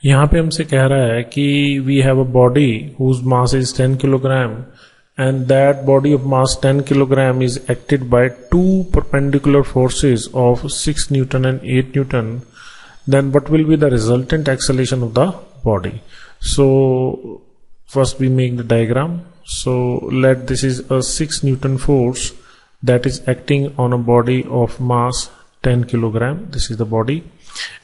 यहाँ पे हमसे कह रहा है कि we have a body whose mass is 10 kilogram and that body of mass 10 kilogram is acted by two perpendicular forces of 6 Newton and 8 Newton, then what will be the resultant acceleration of the body? So first we make the diagram. So let this is a 6 Newton force that is acting on a body of mass 10 kilogram. This is the body,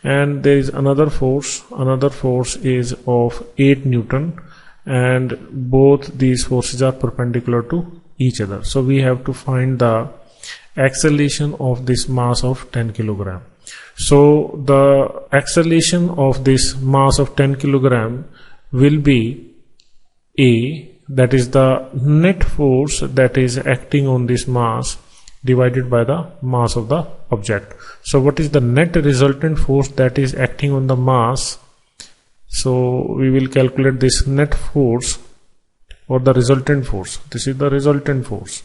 and there is another force is of 8 Newton, and both these forces are perpendicular to each other. So we have to find the acceleration of this mass of 10 kilogram. So the acceleration of this mass of 10 kilogram will be A, that is the net force that is acting on this mass divided by the mass of the object. So what is the net resultant force that is acting on the mass? So we will calculate this net force or the resultant force. This is the resultant force.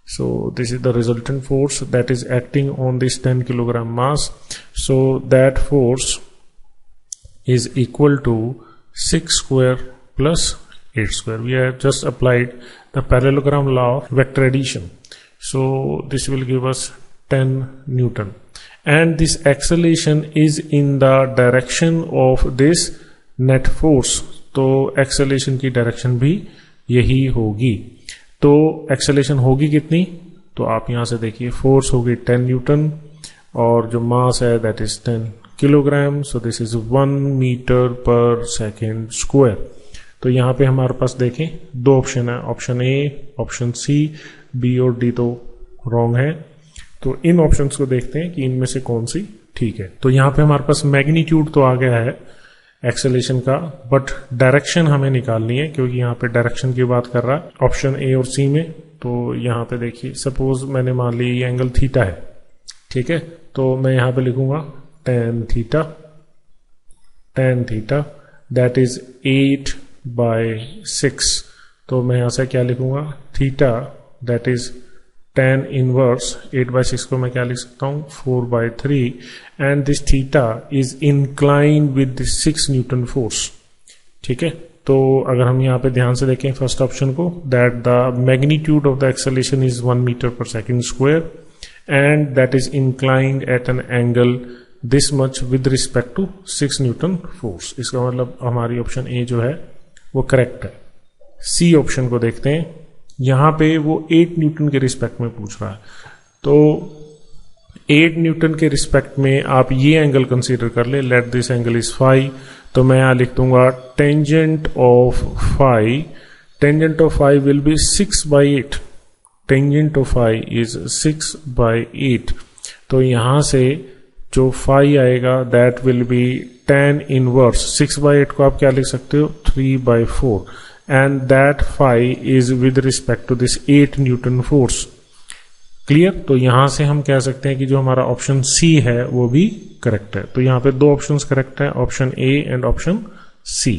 So this is the resultant force that is acting on this 10 kilogram mass. So that force is equal to 6 square plus 8 square. We have just applied the parallelogram law of vector addition. So this will give us 10 Newton. And this acceleration is in the direction of this net force. तो acceleration की direction भी यही होगी. तो acceleration होगी कितनी? तो आप यहां से देखिए, force होगी 10 न्यूटन और जो mass है that is 10 kilogram. So this is 1 meter per second square. तो यहाँ पे हमारे पास देखें दो ऑप्शन है, option A, option C, B और डी तो रॉन्ग है. तो इन ऑप्शंस को देखते हैं कि इनमें से कौन सी ठीक है. तो यहाँ पे हमारे पास मैग्नीट्यूड तो आ गया है एक्सेलेरेशन का, बट डायरेक्शन हमें निकालनी है क्योंकि यहाँ पे डायरेक्शन की बात कर रहा है ऑप्शन ए और सी में. तो यहाँ पे देखिए, सपोज मैंने मान ली ये एंगल थीटा है, ठीक है. तो मैं यहाँ पे लिखूंगा tan थीटा दैट इज 8/6. तो मैं यहाँ से क्या लिखूंगा, theta that is tan inverse 8/6 को मैं क्या लिख सकता हूँ 4/3, and this theta is incline with this 6 newton force. ठीक है. तो अगर हम यहाँ पे ध्यान से देखें फर्स्ट ऑप्शन को, that the magnitude of the acceleration is 1 metre per second square and that is inclined at an angle this much with respect to 6 newton force. इसका मतलब हमारी ऑप्शन ए जो है वो करेक्ट है. सी ऑप्शन को देखते हैं. यहां पे वो 8 न्यूटन के रिस्पेक्ट में पूछ रहा है. तो 8 न्यूटन के रिस्पेक्ट में आप ये एंगल कंसीडर कर ले, let this angle is phi. तो मैं यहां लिख दूंगा tangent of phi will be 6/8. Tangent of phi is 6/8. तो यहां से जो फाई आएगा that will be tan inverse 6/8 को आप क्या लिख सकते हो 3/4, and that phi is with respect to this 8 Newton force. Clear. तो यहां से हम कह सकते हैं कि जो हमारा ऑप्शन सी है वो भी करेक्ट है. तो यहां पे दो ऑप्शंस करेक्ट है, option A and option C.